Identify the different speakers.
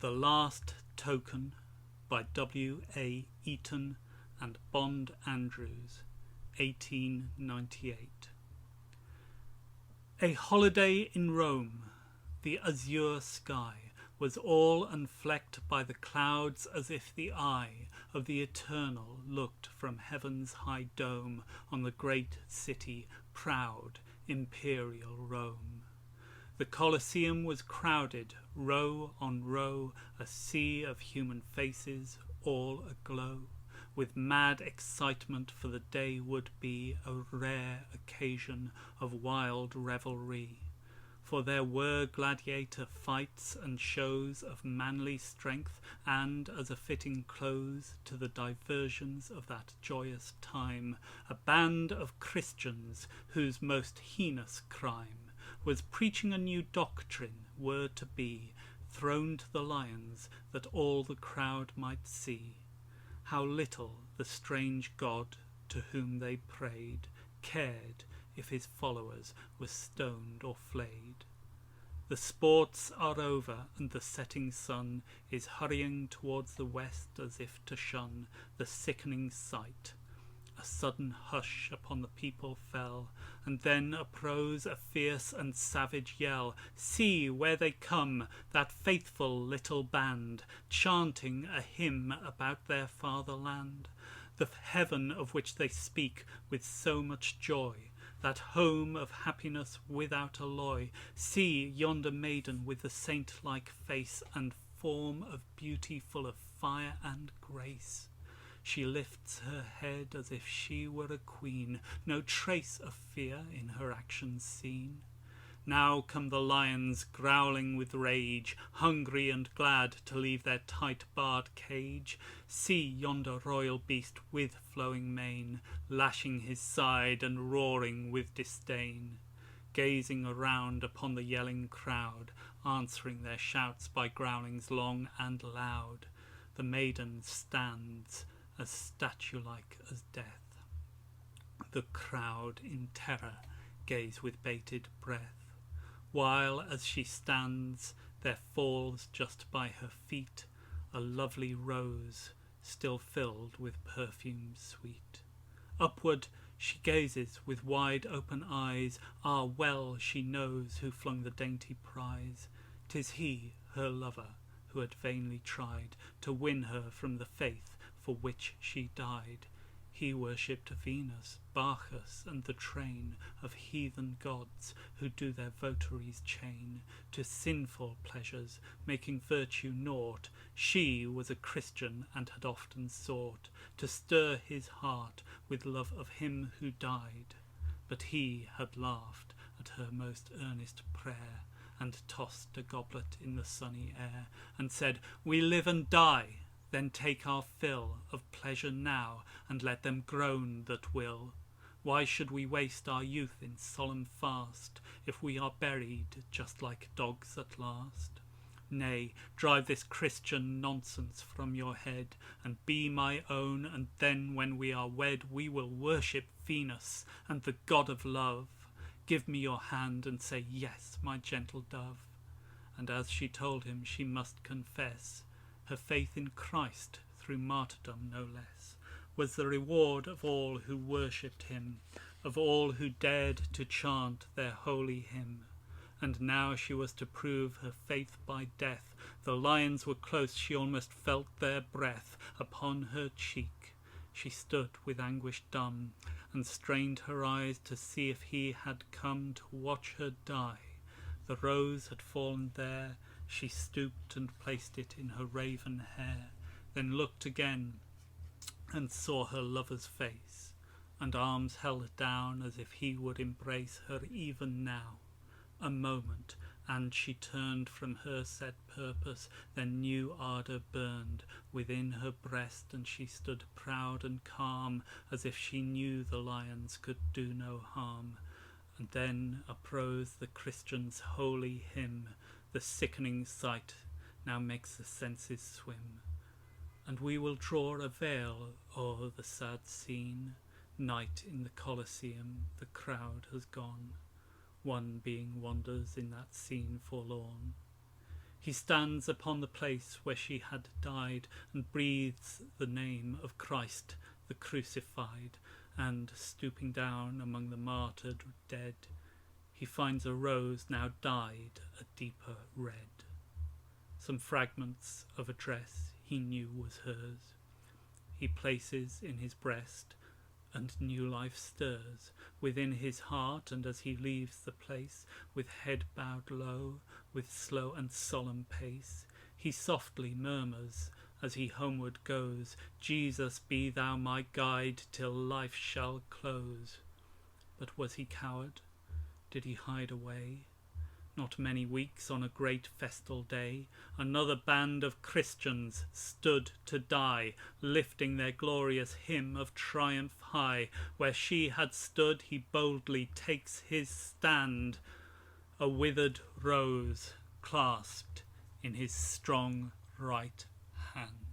Speaker 1: The Last Token by W. A. Eaton and Bond Andrews, 1898. A holiday in Rome. The azure sky was all unflecked by the clouds, as if the eye of the Eternal looked from heaven's high dome on the great city, proud, imperial Rome. The Colosseum was crowded, row on row, a sea of human faces, all aglow with mad excitement, for the day would be a rare occasion of wild revelry. For there were gladiator fights and shows of manly strength, and, as a fitting close to the diversions of that joyous time, a band of Christians whose most heinous crime was preaching a new doctrine were to be thrown to the lions, that all the crowd might see how little the strange God to whom they prayed cared if his followers were stoned or flayed. The sports are over, and the setting sun is hurrying towards the west, as if to shun the sickening sight. A sudden hush upon the people fell, and then uprose a fierce and savage yell. See where they come, that faithful little band, chanting a hymn about their fatherland, the heaven of which they speak with so much joy, that home of happiness without alloy. See yonder maiden with the saint-like face and form of beauty full of fire and grace. She lifts her head as if she were a queen, no trace of fear in her actions seen. Now come the lions growling with rage, hungry and glad to leave their tight-barred cage. See yonder royal beast with flowing mane, lashing his side and roaring with disdain, gazing around upon the yelling crowd, answering their shouts by growlings long and loud. The maiden stands as statue-like as death. The crowd in terror gaze with bated breath, while as she stands there falls just by her feet a lovely rose, still filled with perfume sweet. Upward she gazes with wide open eyes. Ah, well she knows who flung the dainty prize. 'Tis he, her lover, who had vainly tried to win her from the faith for which she died. He worshipped Venus, Bacchus, and the train of heathen gods who do their votaries chain to sinful pleasures, making virtue naught. She was a Christian, and had often sought to stir his heart with love of him who died. But he had laughed at her most earnest prayer, and tossed a goblet in the sunny air, and said, "We live and die, then take our fill of pleasure now, and let them groan that will. Why should we waste our youth in solemn fast, if we are buried just like dogs at last? Nay, drive this Christian nonsense from your head, and be my own, and then when we are wed, we will worship Venus and the god of love. Give me your hand, and say yes, my gentle dove." And as she told him she must confess her faith in Christ, through martyrdom no less, was the reward of all who worshipped him, of all who dared to chant their holy hymn. And now she was to prove her faith by death. The lions were close, she almost felt their breath upon her cheek. She stood with anguish dumb, and strained her eyes to see if he had come to watch her die. The rose had fallen there. She stooped and placed it in her raven hair, then looked again and saw her lover's face, and arms held down as if he would embrace her even now. A moment, and she turned from her set purpose, then new ardour burned within her breast, and she stood proud and calm, as if she knew the lions could do no harm. And then uprose the Christian's holy hymn. The sickening sight now makes the senses swim, and we will draw a veil o'er the sad scene. Night in the Colosseum, the crowd has gone. One being wanders in that scene forlorn. He stands upon the place where she had died and breathes the name of Christ the crucified, and, stooping down among the martyred dead, he finds a rose now dyed a deeper red. Some fragments of a dress he knew was hers he places in his breast, and new life stirs within his heart, and as he leaves the place, with head bowed low, with slow and solemn pace, he softly murmurs as he homeward goes, Jesus, be thou my guide till life shall close. But was he coward? Did he hide away? Not many weeks on a great festal day, another band of Christians stood to die, lifting their glorious hymn of triumph high. Where she had stood, he boldly takes his stand, a withered rose clasped in his strong right hand.